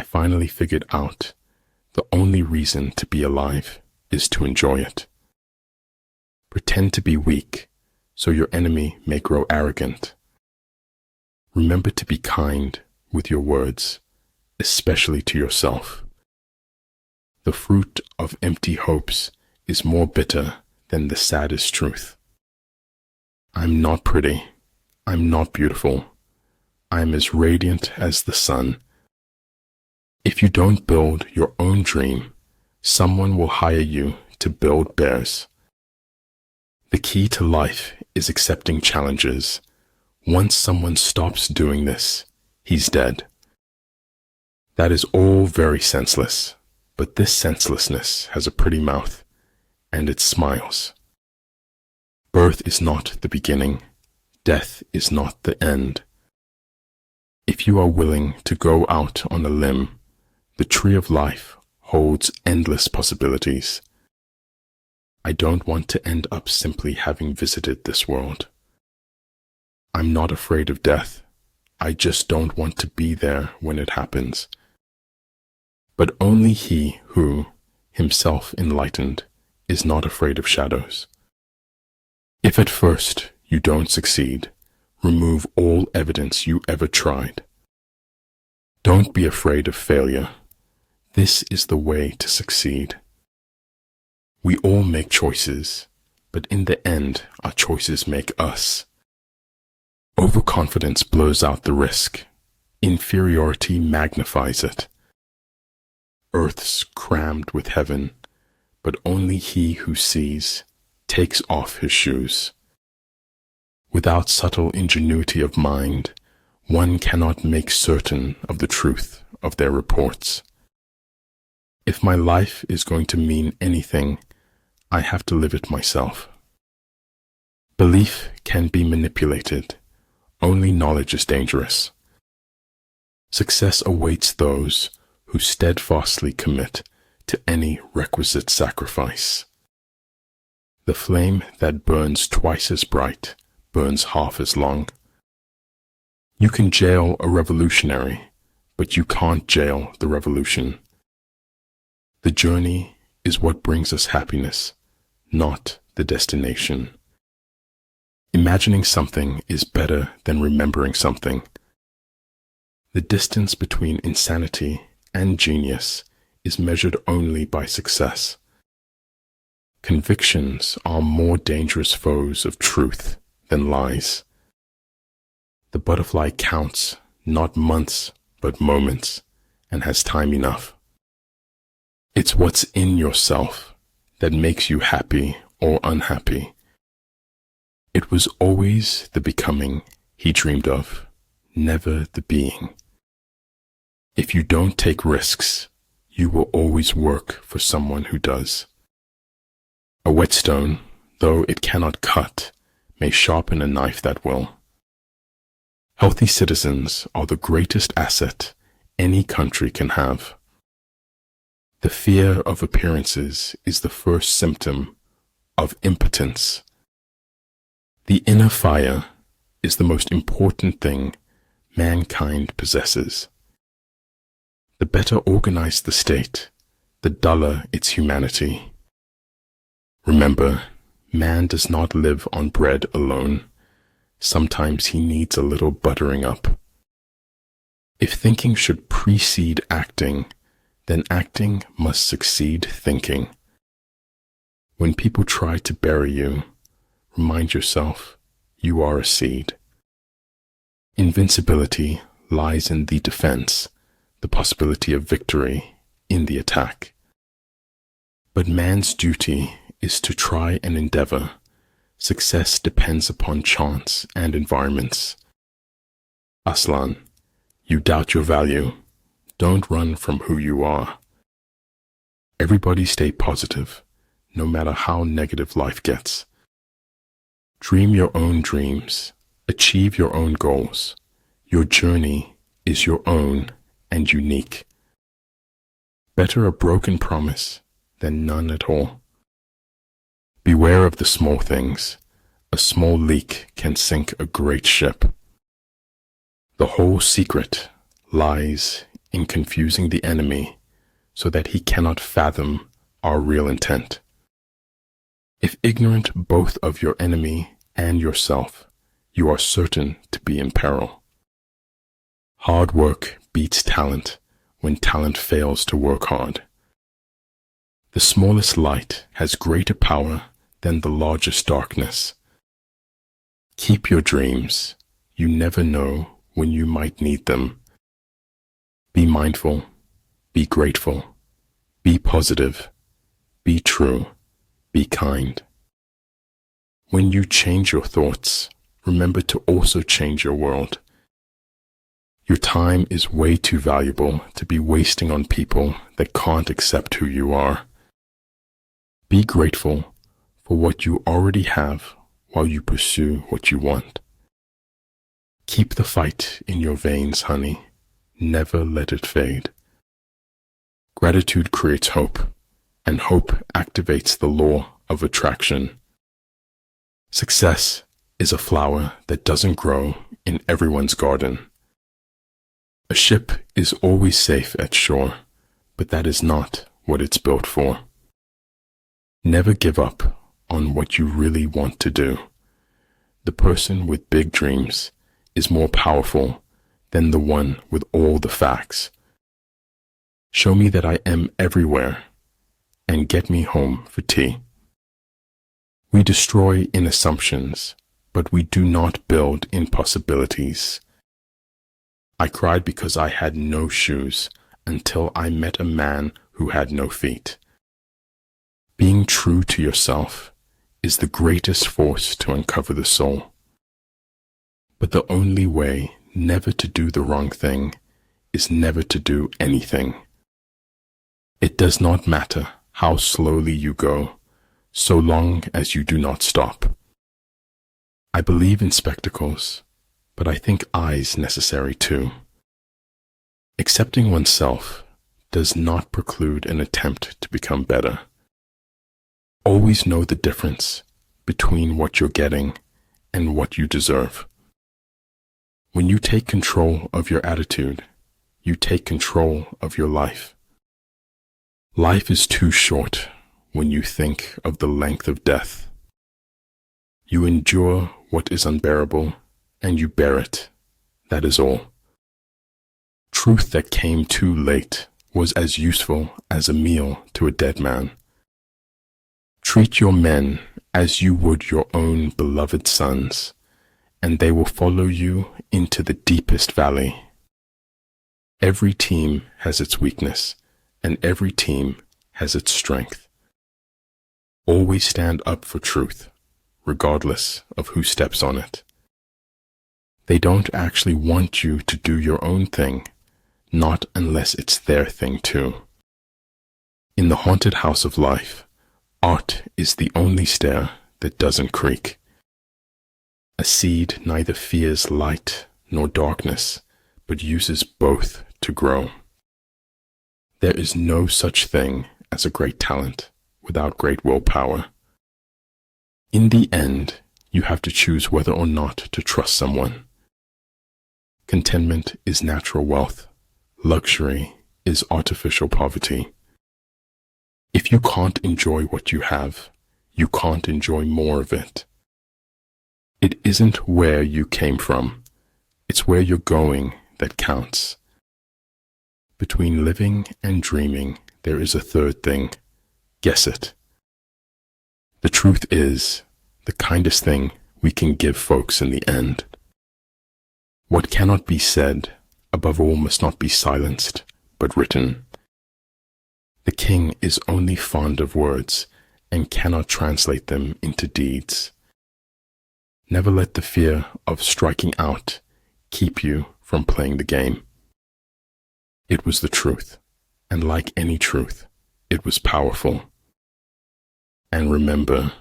finally figured out the only reason to be alive is to enjoy it. Pretend to be weak so your enemy may grow arrogant. Remember to be kind with your words, especially to yourself. The fruit of empty hopes is more bitter than the saddest truth. I'm not pretty. I'm not beautiful. I'm as radiant as the sun. If you don't build your own dream, someone will hire you to build theirs. The key to life is accepting challenges. Once someone stops doing this, he's dead. That is all very senseless, but this senselessness has a pretty mouth, and it smiles. Birth is not the beginning. Death is not the end. If you are willing to go out on a limb, the tree of life holds endless possibilities. I don't want to end up simply having visited this world. I'm not afraid of death. I just don't want to be there when it happens. But only he who, himself enlightened, is not afraid of shadows. If at first you don't succeed, remove all evidence you ever tried. Don't be afraid of failure. This is the way to succeed. We all make choices, but in the end, our choices make us. Overconfidence blows out the risk. Inferiority magnifies it. Earth's crammed with heaven, but only he who sees takes off his shoes. Without subtle ingenuity of mind, one cannot make certain of the truth of their reports. If my life is going to mean anything, I have to live it myself. Belief can be manipulated. Only knowledge is dangerous. Success awaits those who steadfastly commit to any requisite sacrifice. The flame that burns twice as bright burns half as long. You can jail a revolutionary, but you can't jail the revolution. The journey is what brings us happiness, not the destination. Imagining something is better than remembering something. The distance between insanity and genius is measured only by success. Convictions are more dangerous foes of truth than lies. The butterfly counts not months but moments and has time enough. It's what's in yourself that makes you happy or unhappy. It was always the becoming he dreamed of, never the being. If you don't take risks, you will always work for someone who does. A whetstone, though it cannot cut, may sharpen a knife that will. Healthy citizens are the greatest asset any country can have. The fear of appearances is the first symptom of impotence. The inner fire is the most important thing mankind possesses. The better organized the state, the duller its humanity. Remember, man does not live on bread alone. Sometimes he needs a little buttering up. If thinking should precede acting, then acting must succeed thinking. When people try to bury you, remind yourself you are a seed. Invincibility lies in the defense, the possibility of victory in the attack. But man's duty is to try and endeavor. Success depends upon chance and environments. Aslan, you doubt your value. Don't run from who you are. Everybody stay positive, no matter how negative life gets. Dream your own dreams. Achieve your own goals. Your journey is your own and unique. Better a broken promise than none at all. Beware of the small things. A small leak can sink a great ship. The whole secret lies in confusing the enemy so that he cannot fathom our real intent. If ignorant both of your enemy and yourself, you are certain to be in peril. Hard work beats talent when talent fails to work hard. The smallest light has greater power than the largest darkness. Keep your dreams. You never know when you might need them. Be mindful. Be grateful. Be positive. Be true. Be kind. When you change your thoughts, remember to also change your world. Your time is way too valuable to be wasting on people that can't accept who you are. Be grateful for what you already have while you pursue what you want. Keep the fight in your veins, honey. Never let it fade. Gratitude creates hope, and hope activates the law of attraction. Success is a flower that doesn't grow in everyone's garden. A ship is always safe at shore, but that is not what it's built for. Never give up on what you really want to do. The person with big dreams is more powerful than the one with all the facts. Show me that I am everywhere, and get me home for tea. We destroy in assumptions, but we do not build in possibilities. I cried because I had no shoes until I met a man who had no feet. Being true to yourself is the greatest force to uncover the soul. But the only way never to do the wrong thing is never to do anything. It does not matter how slowly you go, so long as you do not stop. I believe in spectacles, but I think eyes necessary too. Accepting oneself does not preclude an attempt to become better. Always know the difference between what you're getting and what you deserve. When you take control of your attitude, you take control of your life. Life is too short when you think of the length of death. You endure what is unbearable, and you bear it. That is all. Truth that came too late was as useful as a meal to a dead man. Treat your men as you would your own beloved sons, and they will follow you into the deepest valley. Every team has its weakness, and every team has its strength. Always stand up for truth, regardless of who steps on it. They don't actually want you to do your own thing, not unless it's their thing too. In the haunted house of life, art is the only stair that doesn't creak. A seed neither fears light nor darkness, but uses both to grow. There is no such thing as a great talent without great willpower. In the end, you have to choose whether or not to trust someone. Contentment is natural wealth. Luxury is artificial poverty. If you can't enjoy what you have, you can't enjoy more of it. It isn't where you came from, it's where you're going that counts. Between living and dreaming, there is a third thing. Guess it. The truth is the kindest thing we can give folks in the end. What cannot be said, above all, must not be silenced, but written. The king is only fond of words and cannot translate them into deeds. Never let the fear of striking out keep you from playing the game. It was the truth, and like any truth, it was powerful. And remember,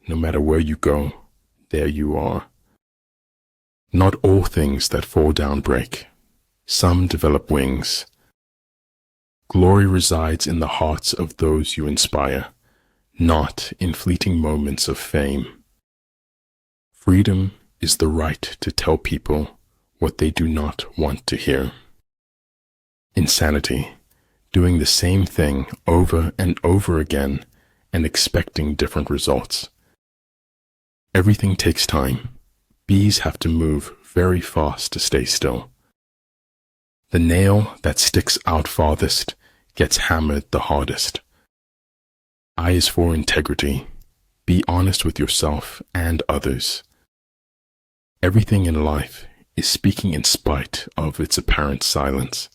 no matter where you go, there you are. Not all things that fall down break. Some develop wings. Glory resides in the hearts of those you inspire, not in fleeting moments of fame. Freedom is the right to tell people what they do not want to hear. Insanity, doing the same thing over and over again and expecting different results. Everything takes time. Bees have to move very fast to stay still. The nail that sticks out farthest gets hammered the hardest. I is for integrity. Be honest with yourself and others. Everything in life is speaking in spite of its apparent silence.